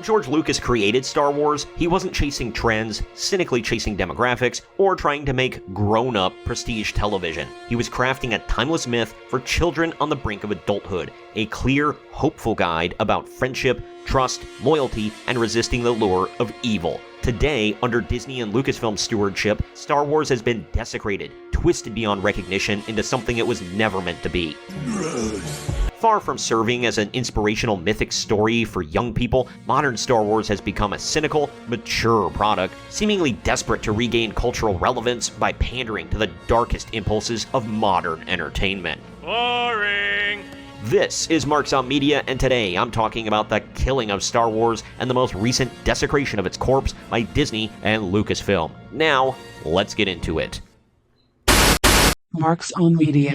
George Lucas created Star Wars, he wasn't chasing trends, cynically chasing demographics, or trying to make grown-up prestige television. He was crafting a timeless myth for children on the brink of adulthood, a clear, hopeful guide about friendship, trust, loyalty, and resisting the lure of evil. Today, under Disney and Lucasfilm stewardship, Star Wars has been desecrated, twisted beyond recognition into something it was never meant to be. Far from serving as an inspirational mythic story for young people, modern Star Wars has become a cynical, mature product, seemingly desperate to regain cultural relevance by pandering to the darkest impulses of modern entertainment. Boring! This is Marks on Media, and today I'm talking about the killing of Star Wars and the most recent desecration of its corpse by Disney and Lucasfilm. Now, let's get into it. Marks on Media.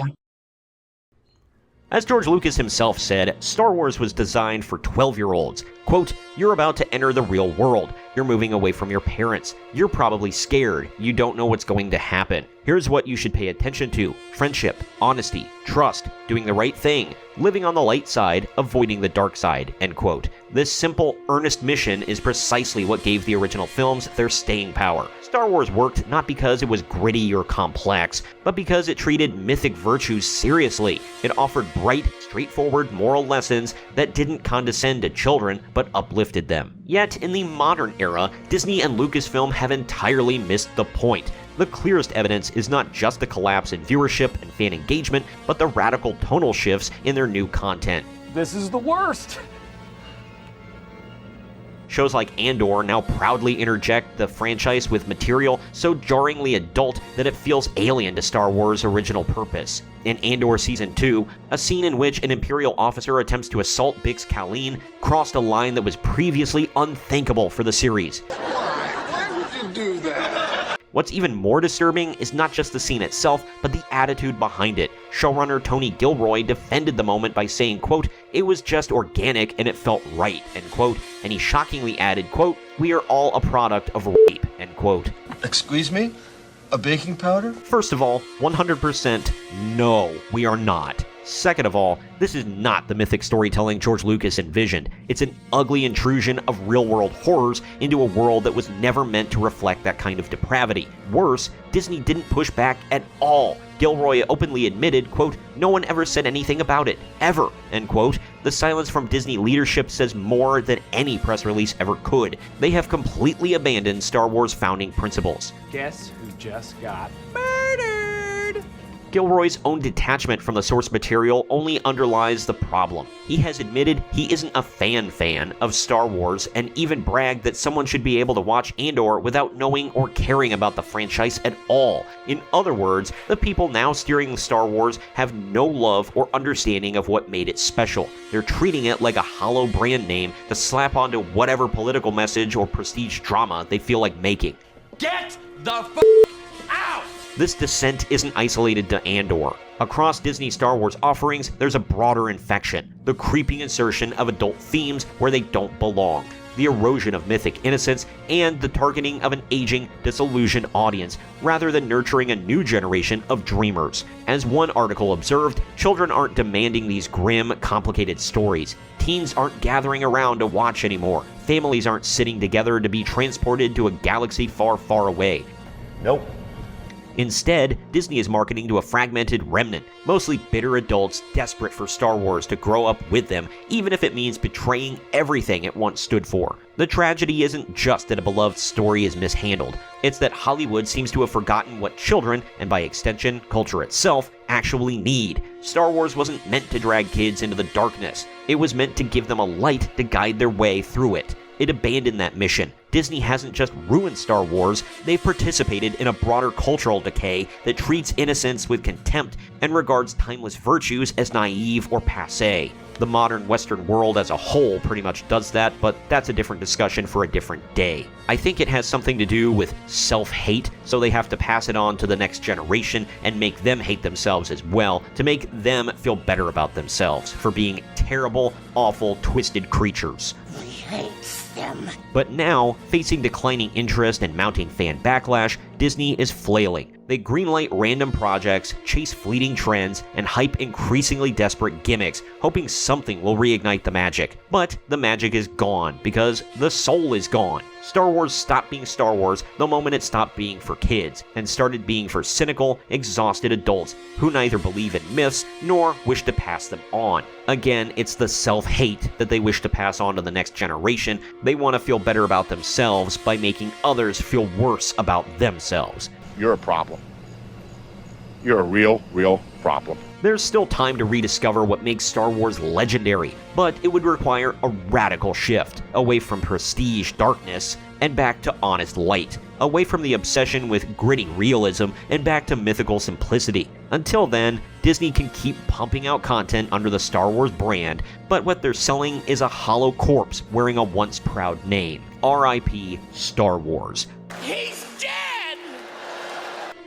As George Lucas himself said, Star Wars was designed for 12-year-olds. Quote, "You're about to enter the real world. You're moving away from your parents. You're probably scared. You don't know what's going to happen. Here's what you should pay attention to: friendship, honesty, trust, doing the right thing, living on the light side, avoiding the dark side," end quote. This simple, earnest mission is precisely what gave the original films their staying power. Star Wars worked not because it was gritty or complex, but because it treated mythic virtues seriously. It offered bright, straightforward moral lessons that didn't condescend to children, but uplifted them. Yet, in the modern era, Disney and Lucasfilm have entirely missed the point. The clearest evidence is not just the collapse in viewership and fan engagement, but the radical tonal shifts in their new content. This is the worst! Shows like Andor now proudly interject the franchise with material so jarringly adult that it feels alien to Star Wars' original purpose. In Andor Season 2, a scene in which an Imperial officer attempts to assault Bix Caleen crossed a line that was previously unthinkable for the series. Why would you do that? What's even more disturbing is not just the scene itself, but the attitude behind it. Showrunner Tony Gilroy defended the moment by saying, quote, "It was just organic and it felt right," end quote, and he shockingly added, quote, "We are all a product of rape," end quote. Excuse me? A baking powder? First of all, 100% no, we are not. Second of all, this is not the mythic storytelling George Lucas envisioned. It's an ugly intrusion of real-world horrors into a world that was never meant to reflect that kind of depravity. Worse, Disney didn't push back at all. Gilroy openly admitted, quote, "No one ever said anything about it, ever," end quote. The silence from Disney leadership says more than any press release ever could. They have completely abandoned Star Wars founding principles. Guess who just got murdered? Gilroy's own detachment from the source material only underlies the problem. He has admitted he isn't a fan of Star Wars and even bragged that someone should be able to watch Andor without knowing or caring about the franchise at all. In other words, the people now steering Star Wars have no love or understanding of what made it special. They're treating it like a hollow brand name to slap onto whatever political message or prestige drama they feel like making. Get the f*** out! This dissent isn't isolated to Andor. Across Disney Star Wars offerings, there's a broader infection: the creeping insertion of adult themes where they don't belong, the erosion of mythic innocence, and the targeting of an aging, disillusioned audience rather than nurturing a new generation of dreamers. As one article observed, children aren't demanding these grim, complicated stories. Teens aren't gathering around to watch anymore. Families aren't sitting together to be transported to a galaxy far, far away. Nope. Instead, Disney is marketing to a fragmented remnant, mostly bitter adults desperate for Star Wars to grow up with them, even if it means betraying everything it once stood for. The tragedy isn't just that a beloved story is mishandled, it's that Hollywood seems to have forgotten what children, and by extension, culture itself, actually need. Star Wars wasn't meant to drag kids into the darkness. It was meant to give them a light to guide their way through it. It abandoned that mission. Disney hasn't just ruined Star Wars, they've participated in a broader cultural decay that treats innocence with contempt and regards timeless virtues as naive or passé. The modern Western world as a whole pretty much does that, but that's a different discussion for a different day. I think it has something to do with self-hate, so they have to pass it on to the next generation and make them hate themselves as well, to make them feel better about themselves for being terrible, awful, twisted creatures. We hate them. But now, facing declining interest and mounting fan backlash, Disney is flailing. They greenlight random projects, chase fleeting trends, and hype increasingly desperate gimmicks, hoping something will reignite the magic. But the magic is gone because the soul is gone. Star Wars stopped being Star Wars the moment it stopped being for kids and started being for cynical, exhausted adults who neither believe in myths nor wish to pass them on. Again, it's the self-hate that they wish to pass on to the next generation. They want to feel better about themselves by making others feel worse about themselves. You're a problem. You're a real problem. There's still time to rediscover what makes Star Wars legendary, but it would require a radical shift, away from prestige darkness and back to honest light, away from the obsession with gritty realism and back to mythical simplicity. Until then, Disney can keep pumping out content under the Star Wars brand, but what they're selling is a hollow corpse wearing a once proud name. R.I.P. Star Wars. He's dead!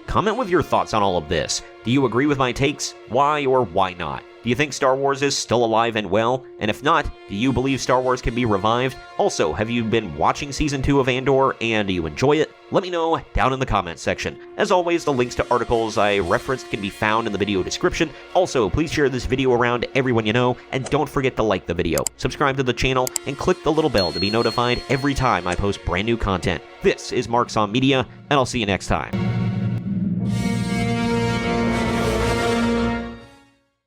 Comment with your thoughts on all of this. Do you agree with my takes? Why or why not? Do you think Star Wars is still alive and well? And if not, do you believe Star Wars can be revived? Also, have you been watching Season 2 of Andor and do you enjoy it? Let me know down in the comments section. As always, the links to articles I referenced can be found in the video description. Also, please share this video around to everyone you know, and don't forget to like the video, subscribe to the channel, and click the little bell to be notified every time I post brand new content. This is Marks on Media, and I'll see you next time.